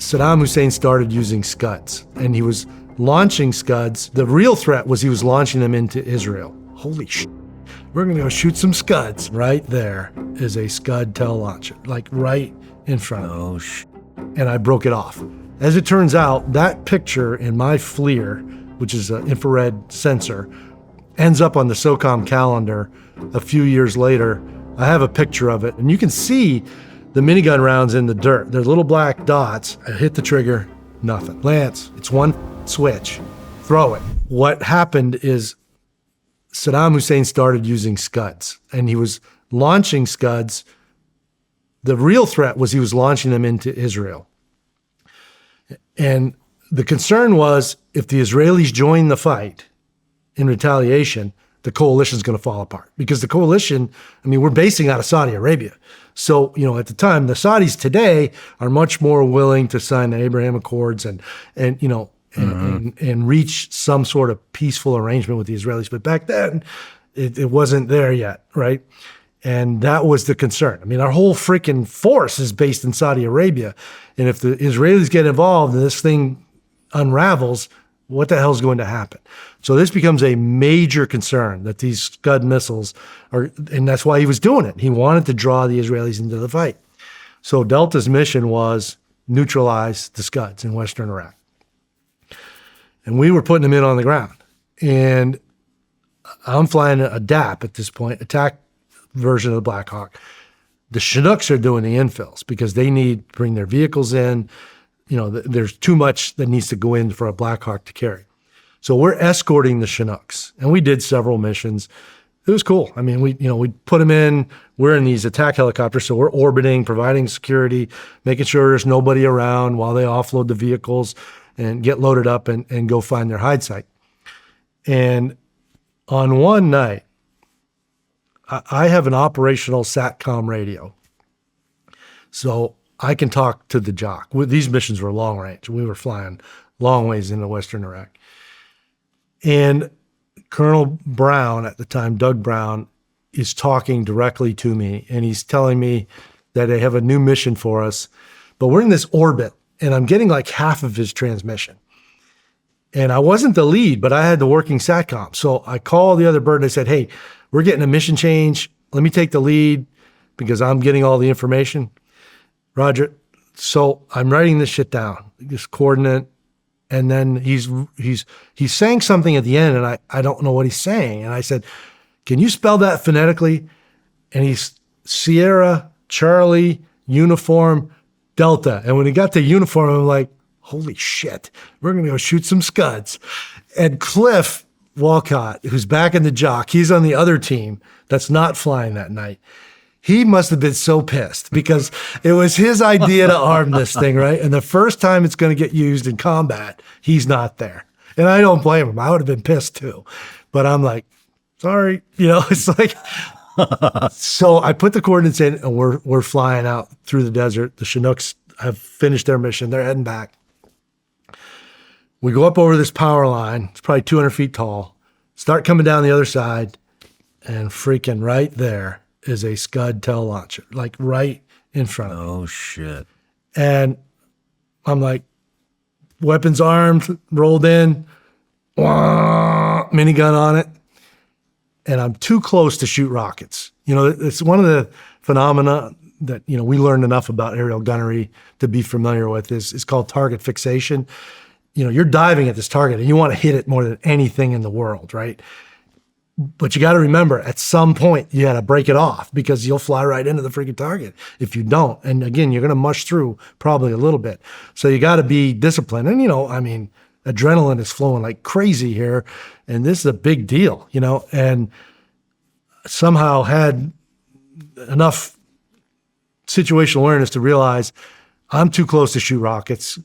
Saddam Hussein started using Scuds, and he was launching Scuds. The real threat was he was launching them into Israel. Holy shit. We're going to go shoot some Scuds. Right there is a Scud tail launcher, like right in front of me. Oh, shit. And I broke it off. As it turns out, that picture in my FLIR, which is an infrared sensor, ends up on the SOCOM calendar a few years later. I have a picture of it, and you can see the minigun rounds in the dirt. They're little black dots. I hit the trigger, nothing. Lance, it's one switch. Throw it. What happened is Saddam Hussein started using Scuds, and he was launching Scuds. The real threat was he was launching them into Israel. And the concern was if the Israelis join the fight in retaliation, the coalition's going to fall apart. Because the coalition, I mean, we're basing out of Saudi Arabia. So, at the time, the Saudis today are much more willing to sign the Abraham Accords and reach some sort of peaceful arrangement with the Israelis. But back then, it wasn't there yet, right? And that was the concern. I mean, our whole freaking force is based in Saudi Arabia. And if the Israelis get involved and this thing unravels, what the hell's going to happen? So this becomes a major concern that these Scud missiles are, and that's why he was doing it. He wanted to draw the Israelis into the fight. So Delta's mission was neutralize the Scuds in Western Iraq. And we were putting them in on the ground. And I'm flying a DAP at this point, attack version of the Black Hawk. The Chinooks are doing the infills because they need to bring their vehicles in. There's too much that needs to go in for a Black Hawk to carry. So we're escorting the Chinooks, and we did several missions. It was cool. I mean, we put them in. We're in these attack helicopters, so we're orbiting, providing security, making sure there's nobody around while they offload the vehicles and get loaded up and go find their hide site. And on one night, I have an operational SATCOM radio, so I can talk to the jock. These missions were long range. We were flying long ways into Western Iraq. And Colonel Brown at the time, Doug Brown, is talking directly to me, and he's telling me that they have a new mission for us, but we're in this orbit, and I'm getting like half of his transmission. And I wasn't the lead, but I had the working SATCOM. So I called the other bird and I said, hey, we're getting a mission change. Let me take the lead because I'm getting all the information. Roger. So I'm writing this shit down, this coordinate. And then he's saying something at the end, and I don't know what he's saying. And I said, can you spell that phonetically? And he's Sierra, Charlie, Uniform, Delta. And when he got to Uniform, I'm like, holy shit, we're going to go shoot some Scuds. And Cliff Walcott, who's back in the jock, he's on the other team that's not flying that night. He must have been so pissed because it was his idea to arm this thing, right? And the first time it's going to get used in combat, he's not there. And I don't blame him. I would have been pissed too. But I'm like, sorry, it's like, so I put the coordinates in and we're flying out through the desert. The Chinooks have finished their mission. They're heading back. We go up over this power line. It's probably 200 feet tall. Start coming down the other side, and freaking right there is a Scud tail launcher, like right in front of me. Oh, shit. And I'm like, weapons armed, rolled in, minigun on it, and I'm too close to shoot rockets. It's one of the phenomena that, we learned enough about aerial gunnery to be familiar with. It's called target fixation. You're diving at this target and you want to hit it more than anything in the world, right? But you got to remember, at some point, you got to break it off because you'll fly right into the freaking target if you don't. And again, you're going to mush through probably a little bit. So you got to be disciplined. And, adrenaline is flowing like crazy here. And this is a big deal, and somehow had enough situational awareness to realize I'm too close to shoot rockets.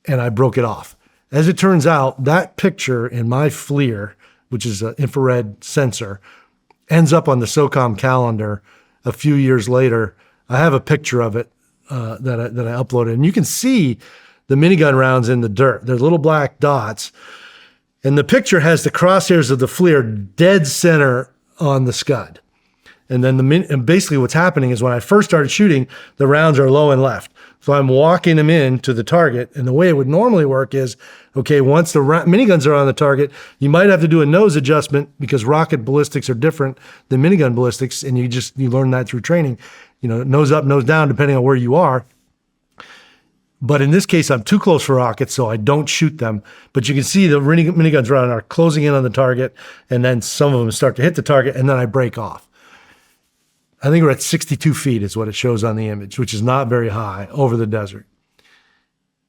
And I broke it off. As it turns out, that picture in my FLIR, which is an infrared sensor, ends up on the SOCOM calendar a few years later. I have a picture of it that I uploaded. And you can see the minigun rounds in the dirt. They're little black dots. And the picture has the crosshairs of the FLIR dead center on the Scud. And then and basically what's happening is when I first started shooting, the rounds are low and left. So I'm walking them in to the target. And the way it would normally work is, okay, once the miniguns are on the target, you might have to do a nose adjustment because rocket ballistics are different than minigun ballistics. And you learn that through training, nose up, nose down, depending on where you are. But in this case, I'm too close for rockets, so I don't shoot them. But you can see the miniguns running are closing in on the target, and then some of them start to hit the target, and then I break off. I think we're at 62 feet is what it shows on the image, which is not very high over the desert.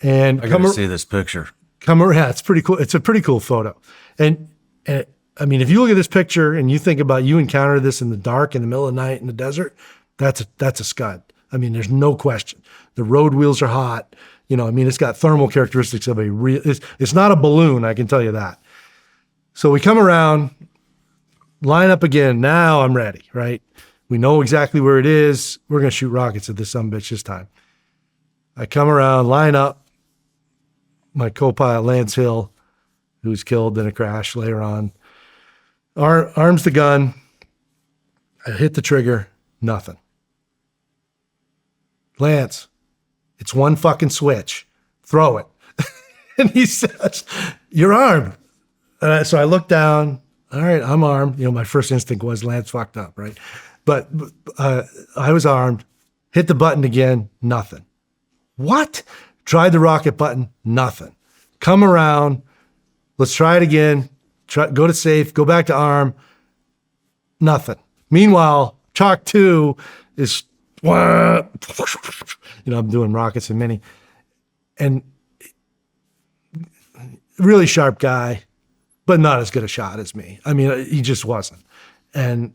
And I gotta see this picture. Yeah, it's pretty cool. It's a pretty cool photo. And I mean, if you look at this picture and you think about you encounter this in the dark in the middle of the night in the desert, that's a Scud. I mean, there's no question. The road wheels are hot. It's got thermal characteristics of a real, it's not a balloon, I can tell you that. So we come around, line up again. Now I'm ready, right? We know exactly where it is. We're going to shoot rockets at this sumbitch this time. I come around, line up. My co-pilot, Lance Hill, who was killed in a crash later on, arms the gun. I hit the trigger, nothing. Lance, it's one fucking switch. Throw it. And he says, you're armed. So I look down. All right, I'm armed. My first instinct was Lance fucked up, right? But I was armed. Hit the button again, nothing. What? Tried the rocket button, nothing. Come around. Let's try it again. Go to safe. Go back to arm. Nothing. Meanwhile, Chalk 2 is... I'm doing rockets and mini, and really sharp guy, but not as good a shot as me. I mean, he just wasn't, and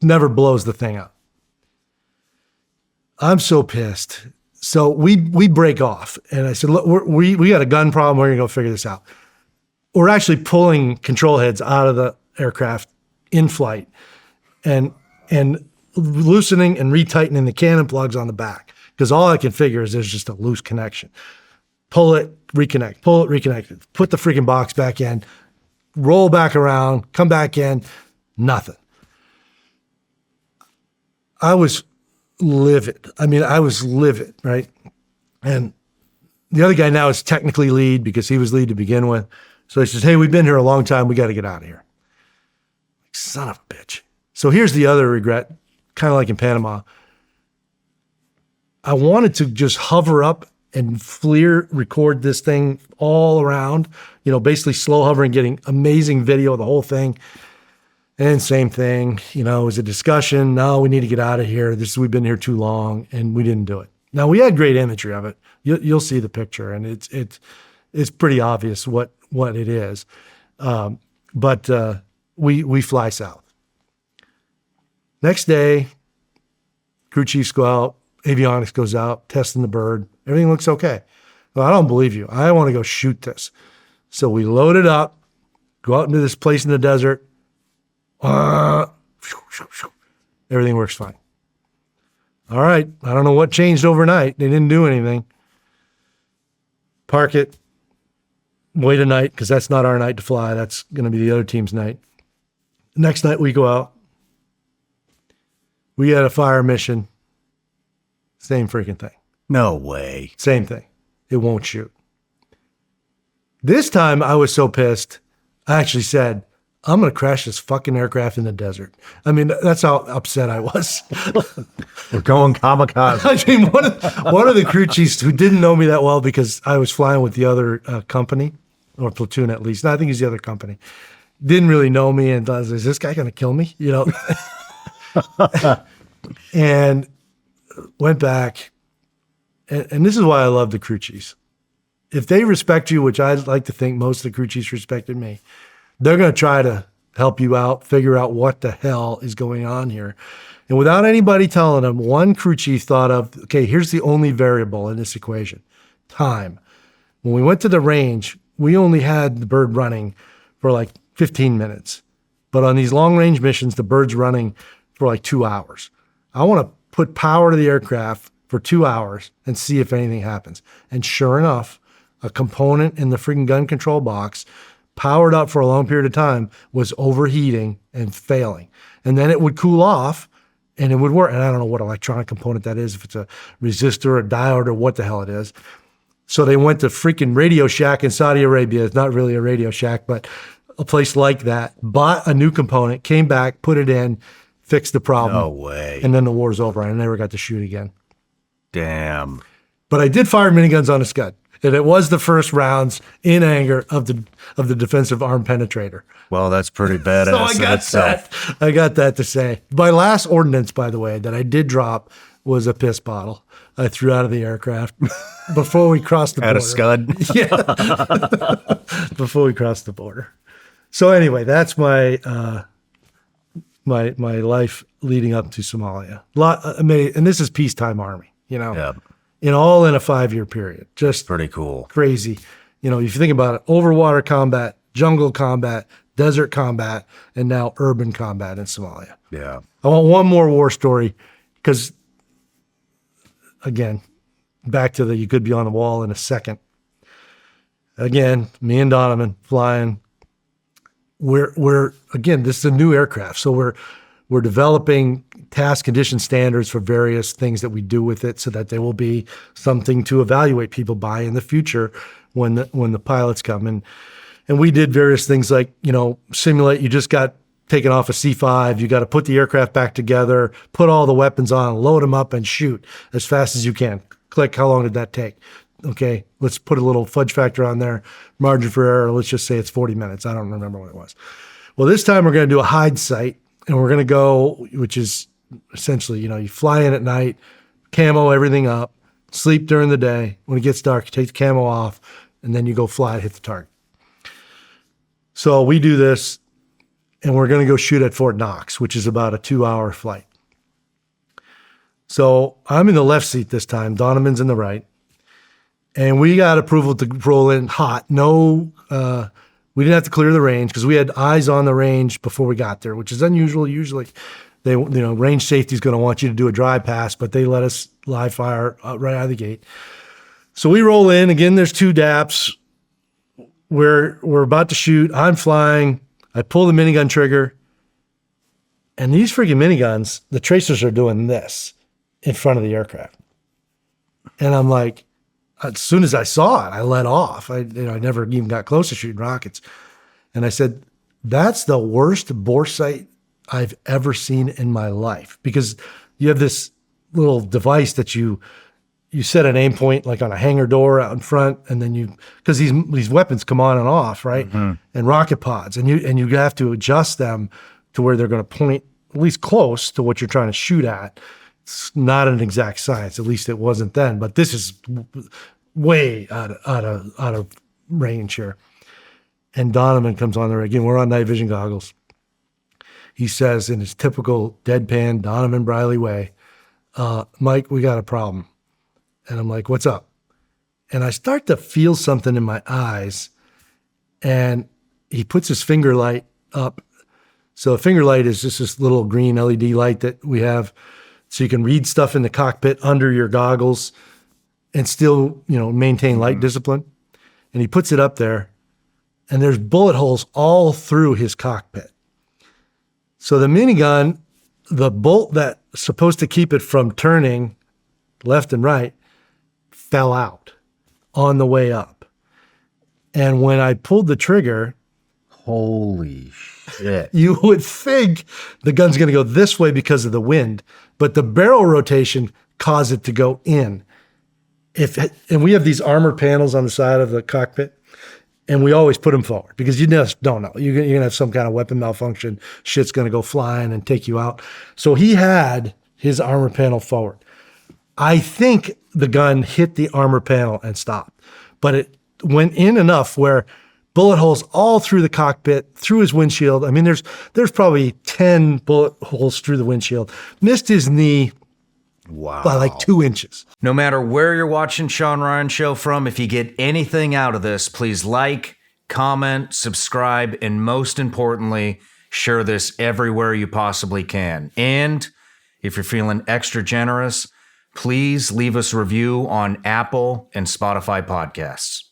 never blows the thing up. I'm so pissed. So we break off, and I said, look, we got a gun problem. We're gonna go figure this out. We're actually pulling control heads out of the aircraft in flight, and loosening and retightening the cannon plugs on the back, because all I can figure is there's just a loose connection. Pull it, reconnect, put the freaking box back in, roll back around, come back in, nothing. I was livid. Right? And the other guy now is technically lead because he was lead to begin with. So he says, hey, we've been here a long time. We got to get out of here. Son of a bitch. So here's the other regret. Kind of like in Panama, I wanted to just hover up and record this thing all around, basically slow hovering, getting amazing video of the whole thing. And same thing, it was a discussion. No, we need to get out of here. We've been here too long, and we didn't do it. Now we had great imagery of it. You'll see the picture, and it's pretty obvious what it is. But we fly south. Next day, crew chiefs go out, avionics goes out, testing the bird. Everything looks okay. Well, I don't believe you. I want to go shoot this. So we load it up, go out into this place in the desert. Everything works fine. All right. I don't know what changed overnight. They didn't do anything. Park it. Wait a night, because that's not our night to fly. That's going to be the other team's night. Next night we go out. We had a fire mission. Same freaking thing. No way. Same thing. It won't shoot. This time I was so pissed, I actually said, I'm going to crash this fucking aircraft in the desert. I mean, that's how upset I was. We're going kamikaze. I mean, one of the crew chiefs who didn't know me that well because I was flying with the other company, or platoon at least. No, I think he's the other company. Didn't really know me and thought, is this guy going to kill me? And went back. And this is why I love the crew chiefs. If they respect you, which I'd like to think most of the crew chiefs respected me, they're going to try to help you out, figure out what the hell is going on here. And without anybody telling them, one crew chief thought of, okay, here's the only variable in this equation, time. When we went to the range, we only had the bird running for like 15 minutes. But on these long range missions, the bird's running for like 2 hours. I want to put power to the aircraft for 2 hours and see if anything happens. And sure enough, a component in the freaking gun control box, powered up for a long period of time, was overheating and failing. And then it would cool off and it would work. And I don't know what electronic component that is, if it's a resistor, a diode, or what the hell it is. So they went to freaking Radio Shack in Saudi Arabia. It's not really a Radio Shack, but a place like that. Bought a new component, came back, put it in, fixed the problem. No way. And then the war's over. I never got to shoot again. Damn. But I did fire miniguns on a Scud. And it was the first rounds in anger of the defensive arm penetrator. Well, that's pretty badass So in itself. I got that to say. My last ordnance, by the way, that I did drop was a piss bottle I threw out of the aircraft before we crossed the border. At a Scud? Yeah. Before we crossed the border. So anyway, that's my my life leading up to Somalia. And this is peacetime army, you know. Yeah. In a 5-year period. Just Pretty cool. crazy. You know, if you think about it, overwater combat, jungle combat, desert combat, and now urban combat in Somalia. Yeah. I want one more war story because, again, back to the you could be on the wall in a second. Again, me and Donovan flying. We're again, this is a new aircraft, so we're developing task condition standards for various things that we do with it, so that there will be something to evaluate people by in the future when the pilots come. And we did various things like, you know, simulate. You just got taken off a C5. You got to put the aircraft back together, put all the weapons on, load them up, and shoot as fast as you can. Click. How long did that take? Okay, let's put a little fudge factor on there. Margin for error, let's just say it's 40 minutes. I don't remember what it was. Well, this time we're going to do a hide site, and we're going to go, which is essentially, you know, you fly in at night, camo everything up, sleep during the day. When it gets dark, you take the camo off, and then you go fly, hit the target. So we do this, and we're going to go shoot at Fort Knox, which is about a 2-hour flight. So I'm in the left seat this time. Donovan's in the right. And we got approval to roll in hot. No, we didn't have to clear the range because we had eyes on the range before we got there, which is unusual. Usually, range safety is going to want you to do a dry pass, but they let us live fire right out of the gate. So we roll in. Again, there's 2 DAPs. We're about to shoot. I'm flying. I pull the minigun trigger. And these freaking miniguns, the tracers are doing this in front of the aircraft. And I'm like, as soon as I saw it, I let off. I never even got close to shooting rockets. And I said, that's the worst bore sight I've ever seen in my life, because you have this little device that you set an aim point like on a hangar door out in front, and then because these weapons come on and off, right? Mm-hmm. And rocket pods, and you have to adjust them to where they're going to point at least close to what you're trying to shoot at. It's not an exact science, at least it wasn't then, but this is way out of range here. And Donovan comes on there again. We're on night vision goggles. He says in his typical deadpan Donovan Briley way, Mike, we got a problem. And I'm like, what's up? And I start to feel something in my eyes, and he puts his finger light up. So a finger light is just this little green LED light that we have, so you can read stuff in the cockpit under your goggles and still, maintain light discipline. And he puts it up there, and there's bullet holes all through his cockpit. So the minigun, the bolt that's supposed to keep it from turning left and right, fell out on the way up. And when I pulled the trigger, holy shit. You would think the gun's going to go this way because of the wind, but the barrel rotation caused it to go in. And we have these armor panels on the side of the cockpit, and we always put them forward because you just don't know. You're going to have some kind of weapon malfunction. Shit's going to go flying and take you out. So he had his armor panel forward. I think the gun hit the armor panel and stopped, but it went in enough where bullet holes all through the cockpit, through his windshield. I mean, there's probably 10 bullet holes through the windshield. Missed his knee by like 2 inches. No matter where you're watching Shawn Ryan Show from, if you get anything out of this, please like, comment, subscribe, and most importantly, share this everywhere you possibly can. And if you're feeling extra generous, please leave us a review on Apple and Spotify podcasts.